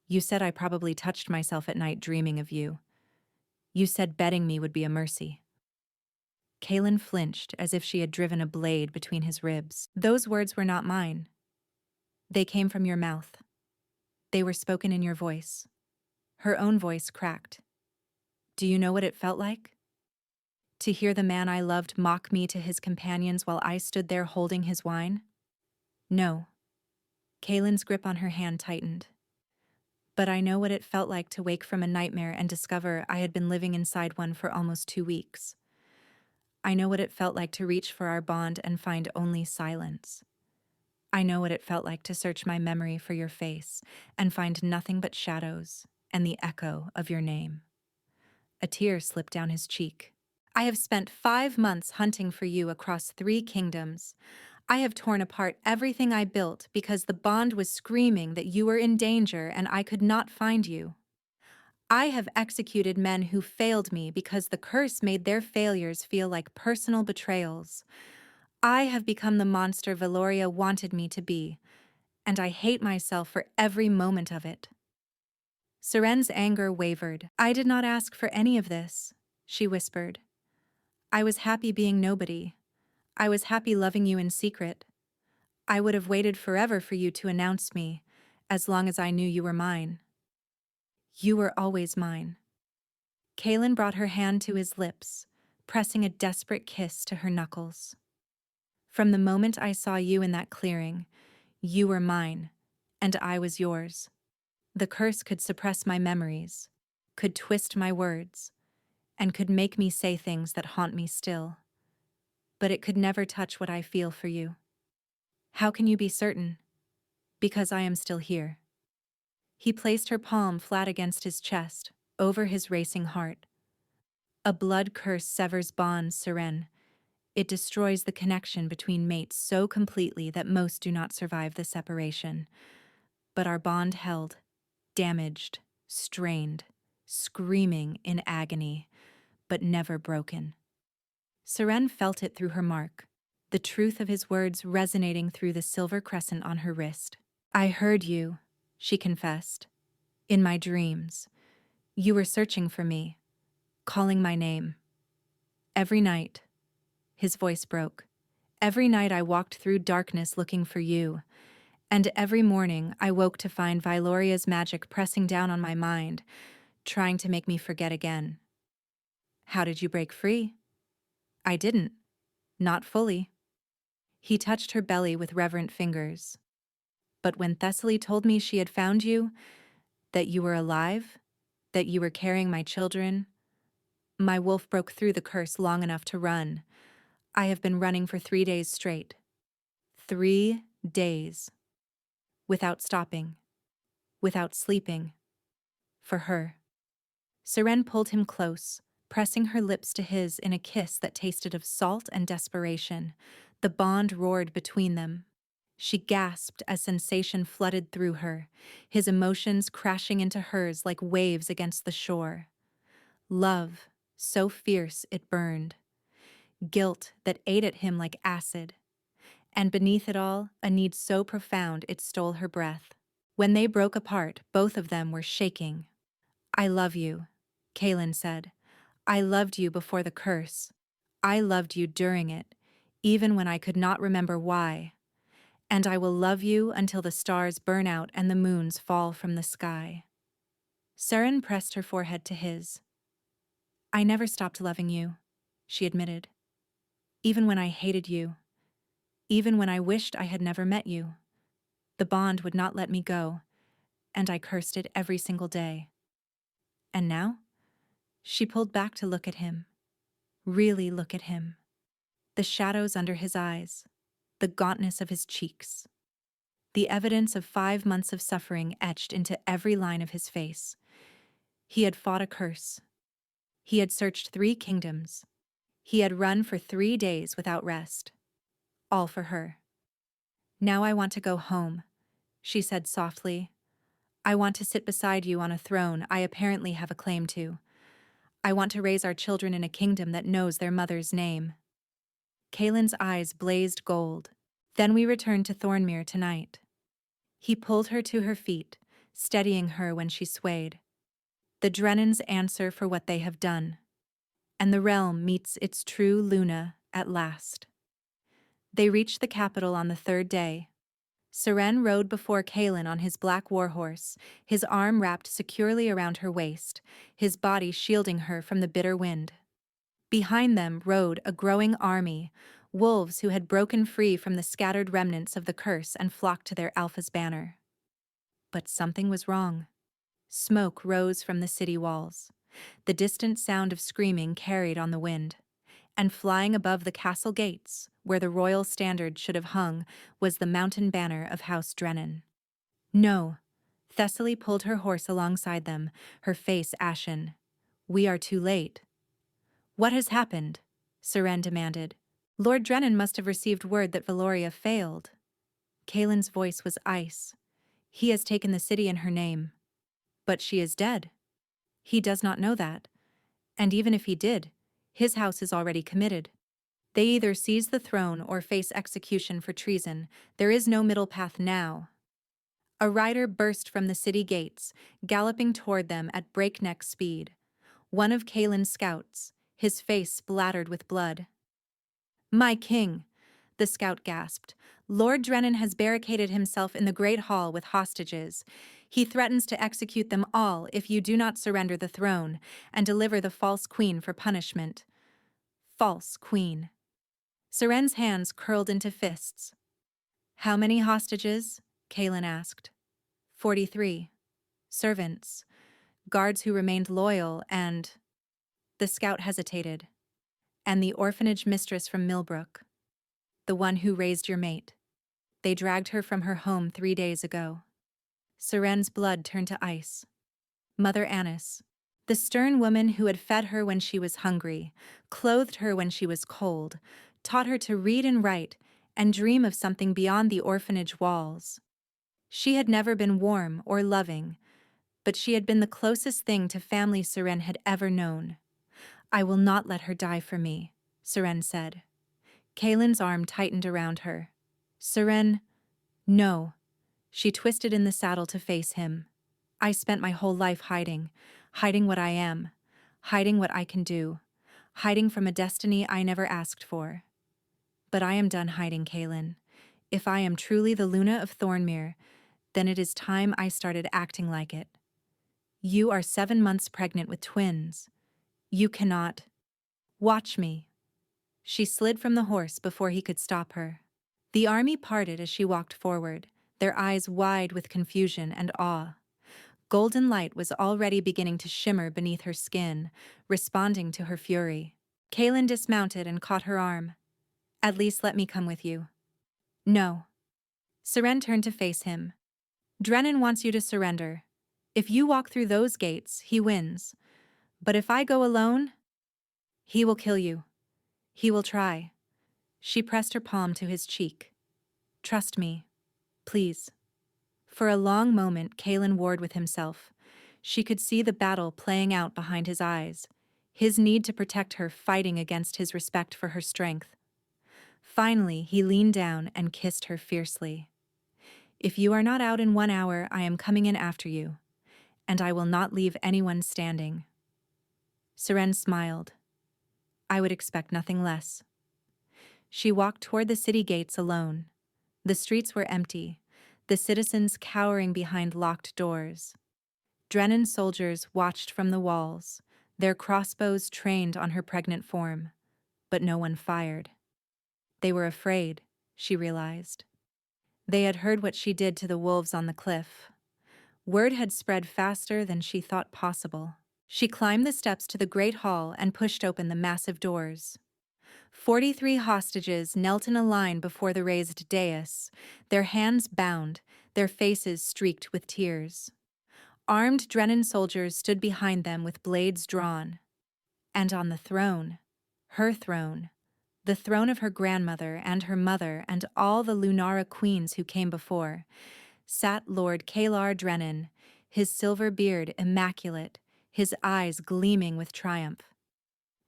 You said I probably touched myself at night dreaming of you. You said betting me would be a mercy." Kalen flinched as if she had driven a blade between his ribs. "Those words were not mine. They came from your mouth. They were spoken in your voice." Her own voice cracked. "Do you know what it felt like? To hear the man I loved mock me to his companions while I stood there holding his wine?" "No." Kalen's grip on her hand tightened. "But I know what it felt like to wake from a nightmare and discover I had been living inside one for almost 2 weeks. I know what it felt like to reach for our bond and find only silence. I know what it felt like to search my memory for your face and find nothing but shadows and the echo of your name." A tear slipped down his cheek. "I have spent 5 months hunting for you across 3 kingdoms. I have torn apart everything I built because the bond was screaming that you were in danger and I could not find you. I have executed men who failed me because the curse made their failures feel like personal betrayals. I have become the monster Valoria wanted me to be, and I hate myself for every moment of it. Seren's anger wavered. I did not ask for any of this, she whispered. I was happy being nobody. I was happy loving you in secret. I would have waited forever for you to announce me, as long as I knew you were mine. You were always mine. Kaelin brought her hand to his lips, pressing a desperate kiss to her knuckles. From the moment I saw you in that clearing, you were mine, and I was yours. The curse could suppress my memories, could twist my words, and could make me say things that haunt me still. But it could never touch what I feel for you. How can you be certain? Because I am still here. He placed her palm flat against his chest, over his racing heart. A blood curse severs bonds, Seren. It destroys the connection between mates so completely that most do not survive the separation. But our bond held, damaged, strained, screaming in agony, but never broken. Seren felt it through her mark, the truth of his words resonating through the silver crescent on her wrist. I heard you, she confessed. In my dreams. You were searching for me, calling my name. Every night, his voice broke. Every night I walked through darkness looking for you, and every morning I woke to find Vyloria's magic pressing down on my mind, trying to make me forget again. How did you break free? I didn't. Not fully. He touched her belly with reverent fingers. But when Thessaly told me she had found you, that you were alive, that you were carrying my children, my wolf broke through the curse long enough to run. I have been running for 3 days straight. 3 days. Without stopping. Without sleeping. For her. Seren pulled him close, pressing her lips to his in a kiss that tasted of salt and desperation. The bond roared between them. She gasped as sensation flooded through her, his emotions crashing into hers like waves against the shore. Love, so fierce it burned. Guilt that ate at him like acid. And beneath it all, a need so profound it stole her breath. When they broke apart, both of them were shaking. I love you, Kaelin said. I loved you before the curse. I loved you during it, even when I could not remember why. And I will love you until the stars burn out and the moons fall from the sky. Seren pressed her forehead to his. I never stopped loving you, she admitted. Even when I hated you. Even when I wished I had never met you. The bond would not let me go, and I cursed it every single day. And now? She pulled back to look at him. Really look at him. The shadows under his eyes. The gauntness of his cheeks. The evidence of 5 months of suffering etched into every line of his face. He had fought a curse. He had searched 3 kingdoms. He had run for 3 days without rest. All for her. Now I want to go home, she said softly. I want to sit beside you on a throne I apparently have a claim to. I want to raise our children in a kingdom that knows their mother's name. Kaelin's eyes blazed gold. Then we returned to Thornmere tonight. He pulled her to her feet, steadying her when she swayed. The Drennans answer for what they have done. And the realm meets its true Luna at last. They reached the capital on the 3rd day. Seren rode before Kaelin on his black warhorse, his arm wrapped securely around her waist, his body shielding her from the bitter wind. Behind them rode a growing army, wolves who had broken free from the scattered remnants of the curse and flocked to their alpha's banner. But something was wrong. Smoke rose from the city walls. The distant sound of screaming carried on the wind. And flying above the castle gates, where the royal standard should have hung, was the mountain banner of House Drennan. No. Thessaly pulled her horse alongside them, her face ashen. We are too late. What has happened? Seren demanded. Lord Drennan must have received word that Valoria failed. Kaelin's voice was ice. He has taken the city in her name. But she is dead. He does not know that. And even if he did, his house is already committed. They either seize the throne or face execution for treason. There is no middle path now. A rider burst from the city gates, galloping toward them at breakneck speed. One of Kaelin's scouts, his face splattered with blood. "My king," the scout gasped. "Lord Drennan has barricaded himself in the Great Hall with hostages. He threatens to execute them all if you do not surrender the throne and deliver the false queen for punishment." False queen. Seren's hands curled into fists. "How many hostages?" Kaelin asked. 43. Servants. Guards who remained loyal and— The scout hesitated. "And the orphanage mistress from Millbrook. The one who raised your mate. They dragged her from her home 3 days ago." Seren's blood turned to ice. Mother Annis. The stern woman who had fed her when she was hungry, clothed her when she was cold, taught her to read and write and dream of something beyond the orphanage walls. She had never been warm or loving, but she had been the closest thing to family Seren had ever known. "I will not let her die for me," Seren said. Kaelin's arm tightened around her. "Seren, no." She twisted in the saddle to face him. "I spent my whole life hiding what I am, hiding what I can do, hiding from a destiny I never asked for. But I am done hiding, Kaelin. If I am truly the Luna of Thornmere, then it is time I started acting like it. You are 7 months pregnant with twins. You cannot— Watch me." She slid from the horse before he could stop her. The army parted as she walked forward, their eyes wide with confusion and awe. Golden light was already beginning to shimmer beneath her skin, responding to her fury. Kaelin dismounted and caught her arm. "At least let me come with you." "No." Seren turned to face him. "Drennan wants you to surrender. If you walk through those gates, he wins. But if I go alone, he will kill you. He will try." She pressed her palm to his cheek. "Trust me, please." For a long moment, Kaelin warred with himself. She could see the battle playing out behind his eyes, his need to protect her fighting against his respect for her strength. Finally, he leaned down and kissed her fiercely. "If you are not out in 1 hour, I am coming in after you, and I will not leave anyone standing." Seren smiled. "I would expect nothing less." She walked toward the city gates alone. The streets were empty, the citizens cowering behind locked doors. Drennan's soldiers watched from the walls, their crossbows trained on her pregnant form, but no one fired. They were afraid, she realized. They had heard what she did to the wolves on the cliff. Word had spread faster than she thought possible. She climbed the steps to the great hall and pushed open the massive doors. 43 hostages knelt in a line before the raised dais, their hands bound, their faces streaked with tears. Armed Drennan soldiers stood behind them with blades drawn. And on the throne, her throne, the throne of her grandmother and her mother and all the Lunara queens who came before, sat Lord Kalar Drennan, his silver beard immaculate, his eyes gleaming with triumph.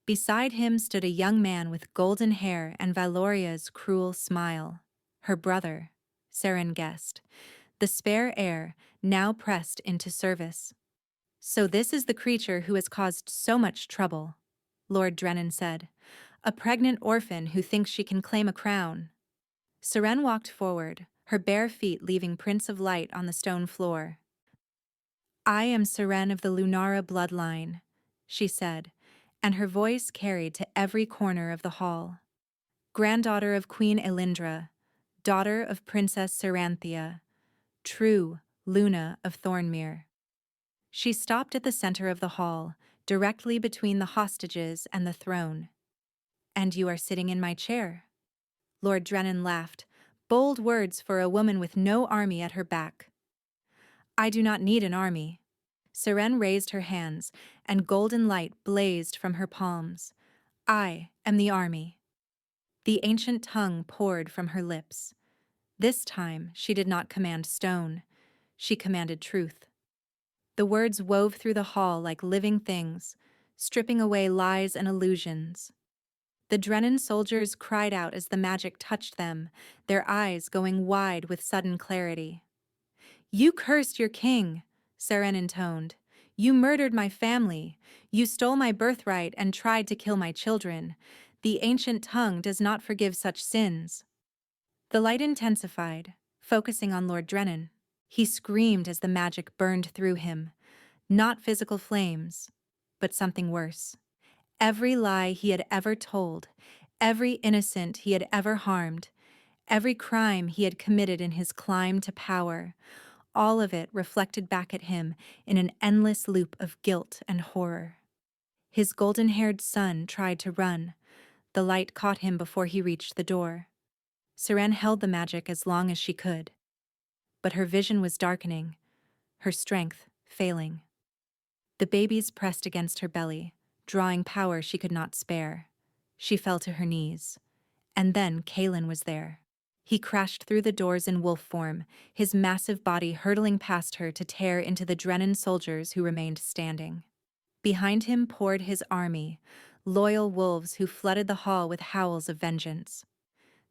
Beside him stood a young man with golden hair and Valoria's cruel smile. Her brother, Seren guessed, the spare heir, now pressed into service. "So this is the creature who has caused so much trouble," Lord Drennan said. "A pregnant orphan who thinks she can claim a crown." Seren walked forward, her bare feet leaving prints of light on the stone floor. "I am Seren of the Lunara bloodline," she said, and her voice carried to every corner of the hall. "Granddaughter of Queen Elindra, daughter of Princess Seranthia, true Luna of Thornmere." She stopped at the center of the hall, directly between the hostages and the throne. "And you are sitting in my chair." Lord Drennan laughed, bold words for a woman with no army at her back. "I do not need an army." Seren raised her hands, and golden light blazed from her palms. "I am the army." The ancient tongue poured from her lips. This time she did not command stone. She commanded truth. The words wove through the hall like living things, stripping away lies and illusions. The Drennan soldiers cried out as the magic touched them, their eyes going wide with sudden clarity. "You cursed your king," Seren intoned. "You murdered my family. You stole my birthright and tried to kill my children. The ancient tongue does not forgive such sins." The light intensified, focusing on Lord Drennan. He screamed as the magic burned through him. Not physical flames, but something worse. Every lie he had ever told, every innocent he had ever harmed, every crime he had committed in his climb to power, all of it reflected back at him in an endless loop of guilt and horror. His golden-haired son tried to run. The light caught him before he reached the door. Seren held the magic as long as she could. But her vision was darkening, her strength failing. The babies pressed against her belly, drawing power she could not spare. She fell to her knees. And then Kalen was there. He crashed through the doors in wolf form, his massive body hurtling past her to tear into the Drennan soldiers who remained standing. Behind him poured his army, loyal wolves who flooded the hall with howls of vengeance.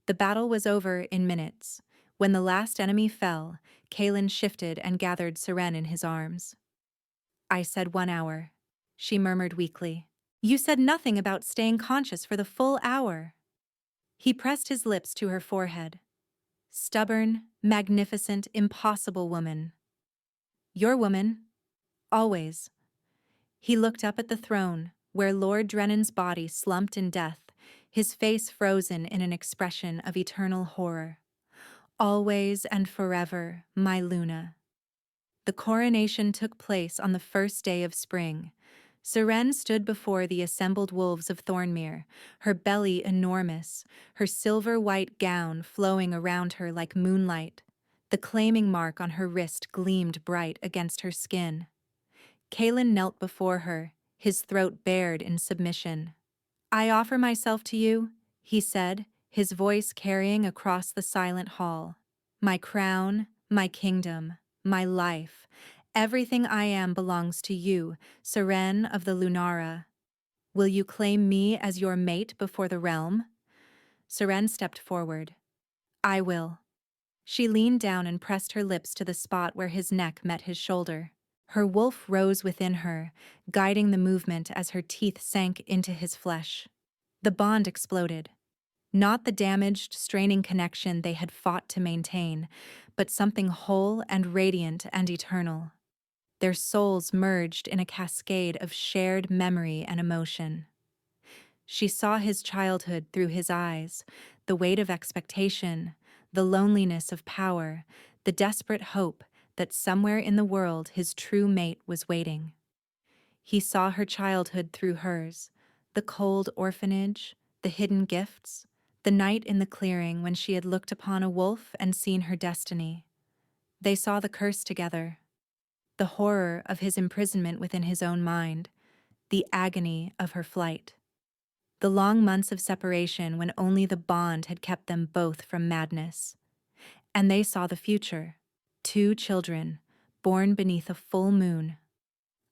The battle was over in minutes. When the last enemy fell, Kalen shifted and gathered Seren in his arms. "I said 1 hour," she murmured weakly. "You said nothing about staying conscious for the full hour." He pressed his lips to her forehead. "Stubborn, magnificent, impossible woman. Your woman. Always." He looked up at the throne, where Lord Drennan's body slumped in death, his face frozen in an expression of eternal horror. "Always and forever, my Luna." The coronation took place on the first day of spring. Seren stood before the assembled wolves of Thornmere, her belly enormous, her silver-white gown flowing around her like moonlight. The claiming mark on her wrist gleamed bright against her skin. Kalen knelt before her, his throat bared in submission. "I offer myself to you," he said, his voice carrying across the silent hall. "My crown, my kingdom, my life, everything I am belongs to you, Seren of the Lunara. Will you claim me as your mate before the realm?" Seren stepped forward. "I will." She leaned down and pressed her lips to the spot where his neck met his shoulder. Her wolf rose within her, guiding the movement as her teeth sank into his flesh. The bond exploded. Not the damaged, straining connection they had fought to maintain, but something whole and radiant and eternal. Their souls merged in a cascade of shared memory and emotion. She saw his childhood through his eyes, the weight of expectation, the loneliness of power, the desperate hope that somewhere in the world his true mate was waiting. He saw her childhood through hers, the cold orphanage, the hidden gifts, the night in the clearing when she had looked upon a wolf and seen her destiny. They saw the curse together, the horror of his imprisonment within his own mind, the agony of her flight. The long months of separation when only the bond had kept them both from madness. And they saw the future. 2 children, born beneath a full moon.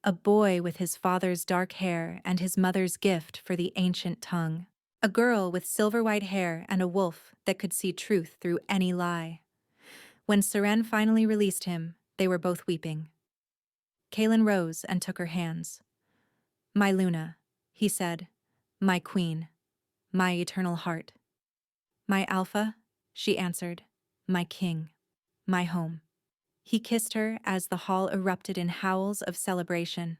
A boy with his father's dark hair and his mother's gift for the ancient tongue. A girl with silver-white hair and a wolf that could see truth through any lie. When Seren finally released him, they were both weeping. Kalen rose and took her hands. "My Luna," he said, "my queen, my eternal heart." "My Alpha," she answered, "my king, my home." He kissed her as the hall erupted in howls of celebration.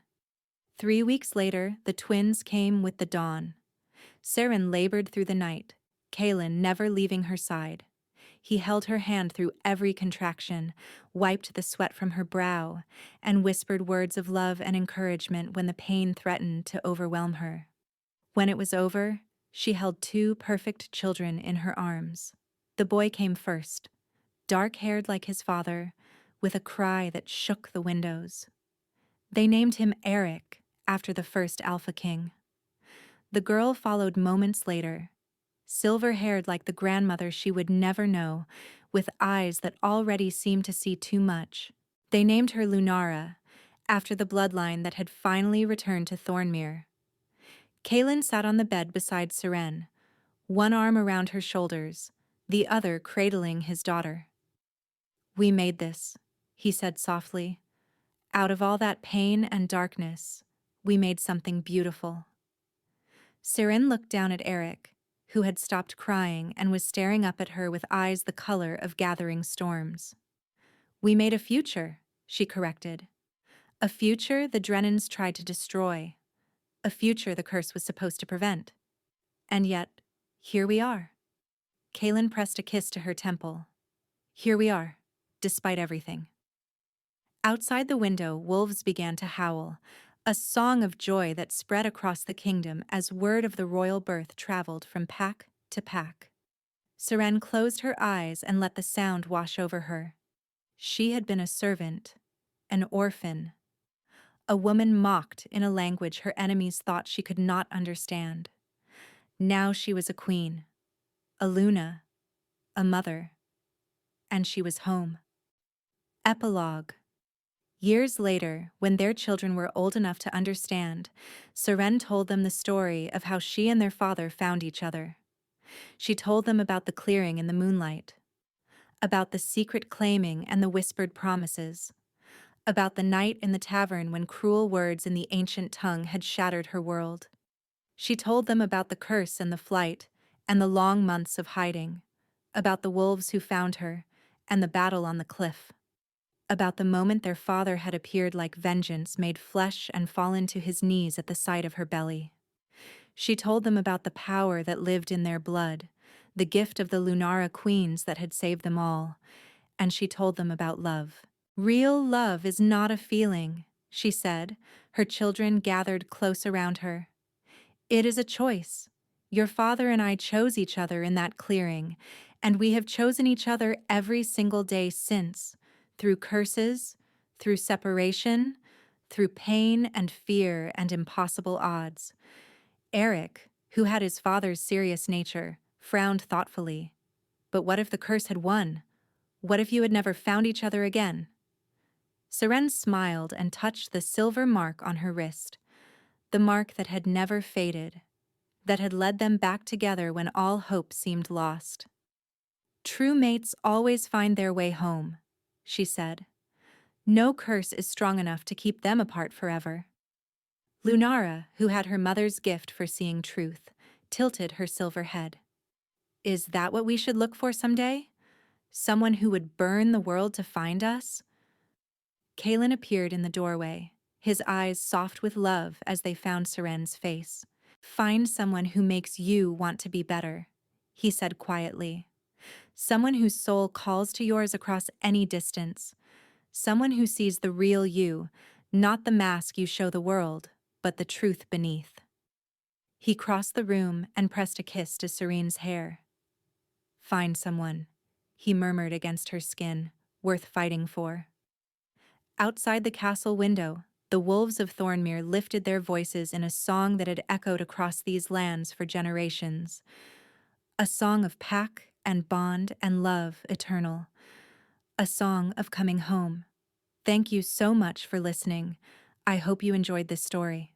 3 weeks later, the twins came with the dawn. Seren labored through the night, Kalen never leaving her side. He held her hand through every contraction, wiped the sweat from her brow, and whispered words of love and encouragement when the pain threatened to overwhelm her. When it was over, she held 2 perfect children in her arms. The boy came first, dark-haired like his father, with a cry that shook the windows. They named him Eric, after the first Alpha King. The girl followed moments later, silver-haired like the grandmother she would never know, with eyes that already seemed to see too much. They named her Lunara, after the bloodline that had finally returned to Thornmere. Kaelin sat on the bed beside Seren, one arm around her shoulders, the other cradling his daughter. "We made this," he said softly. "Out of all that pain and darkness, we made something beautiful." Seren looked down at Eric, who had stopped crying and was staring up at her with eyes the color of gathering storms. "We made a future," she corrected. "A future the Drennans tried to destroy. A future the curse was supposed to prevent. And yet, here we are." Kaelin pressed a kiss to her temple. "Here we are, despite everything." Outside the window, wolves began to howl, a song of joy that spread across the kingdom as word of the royal birth traveled from pack to pack. Seren closed her eyes and let the sound wash over her. She had been a servant, an orphan, a woman mocked in a language her enemies thought she could not understand. Now she was a queen, a Luna, a mother, and she was home. Epilogue. Years later, when their children were old enough to understand, Seren told them the story of how she and their father found each other. She told them about the clearing in the moonlight, about the secret claiming and the whispered promises, about the night in the tavern when cruel words in the ancient tongue had shattered her world. She told them about the curse and the flight, and the long months of hiding, about the wolves who found her, and the battle on the cliff, about the moment their father had appeared like vengeance made flesh and fallen to his knees at the sight of her belly. She told them about the power that lived in their blood, the gift of the Lunara queens that had saved them all, and she told them about love. "Real love is not a feeling," she said, her children gathered close around her. "It is a choice. Your father and I chose each other in that clearing, and we have chosen each other every single day since, through curses, through separation, through pain and fear and impossible odds." Eric, who had his father's serious nature, frowned thoughtfully. "But what if the curse had won? What if you had never found each other again?" Seren smiled and touched the silver mark on her wrist, the mark that had never faded, that had led them back together when all hope seemed lost. "True mates always find their way home," she said. "No curse is strong enough to keep them apart forever." Lunara, who had her mother's gift for seeing truth, tilted her silver head. "Is that what we should look for someday? Someone who would burn the world to find us?" Kaelin appeared in the doorway, his eyes soft with love as they found Seren's face. "Find someone who makes you want to be better," he said quietly. "Someone whose soul calls to yours across any distance. Someone who sees the real you, not the mask you show the world, but the truth beneath." He crossed the room and pressed a kiss to Serene's hair. "Find someone," he murmured against her skin, "worth fighting for." Outside the castle window, the wolves of Thornmere lifted their voices in a song that had echoed across these lands for generations. A song of pack and bond and love eternal. A song of coming home. Thank you so much for listening. I hope you enjoyed this story.